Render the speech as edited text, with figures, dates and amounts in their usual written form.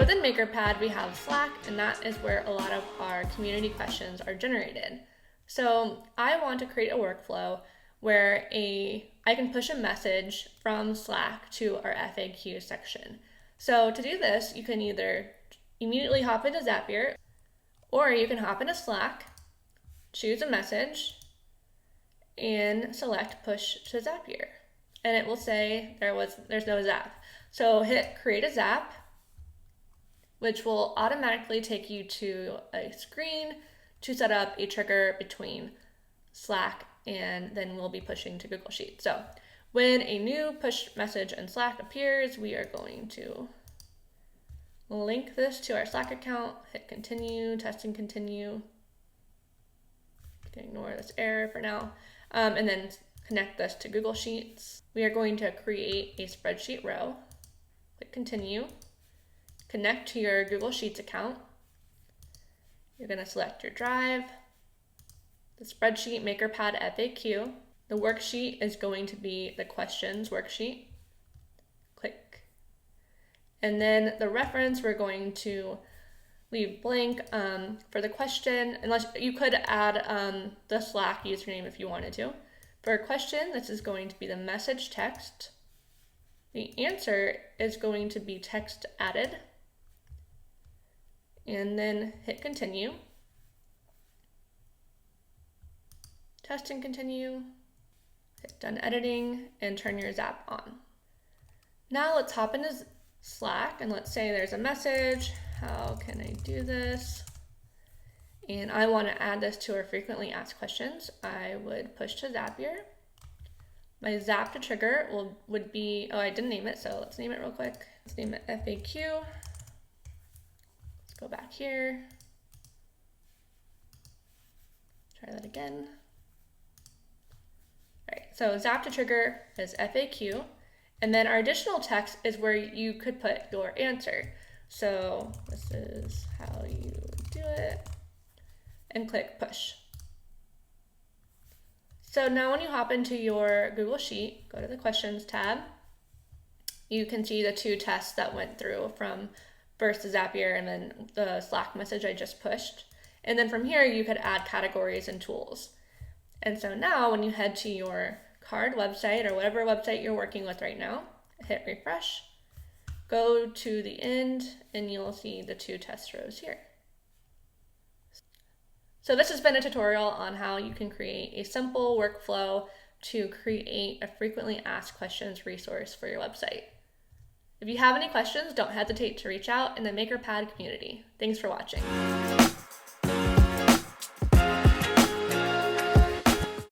within Makerpad, we have Slack, and that is where a lot of our community questions are generated. So I want to create a workflow where I can push a message from Slack to our FAQ section. So to do this, you can either immediately hop into Zapier, or you can hop into Slack, choose a message, and select push to Zapier. And it will say there's no Zap. So hit create a Zap, which will automatically take you to a screen to set up a trigger between Slack, and then we'll be pushing to Google Sheets. So when a new push message in Slack appears, we are going to link this to our Slack account, hit continue, testing continue. You can ignore this error for now, and then connect this to Google Sheets. We are going to create a spreadsheet row, click continue, connect to your Google Sheets account. You're going to select your drive, the spreadsheet Makerpad FAQ. The worksheet is going to be the questions worksheet. Click. And then the reference, we're going to leave blank for the question, unless you could add the Slack username if you wanted to. For a question, this is going to be the message text. The answer is going to be text added. And then hit continue. Test and continue. Hit done editing and turn your Zap on. Now let's hop into Slack, and let's say there's a message. How can I do this? And I want to add this to our frequently asked questions. I would push to Zapier. My Zap to trigger would be, oh, I didn't name it, so let's name it real quick. Let's name it FAQ. Let's go back here. Try that again. All right, so Zap to trigger is FAQ. And then our additional text is where you could put your answer. So this is how you do it, and click push. So now when you hop into your Google Sheet, go to the questions tab, you can see the two tests that went through, from first the Zapier and then the Slack message I just pushed. And then from here, you could add categories and tools. And so now when you head to your card website or whatever website you're working with right now, hit refresh, go to the end, and you'll see the two test rows here. So this has been a tutorial on how you can create a simple workflow to create a frequently asked questions resource for your website. If you have any questions, don't hesitate to reach out in the Makerpad community. Thanks for watching.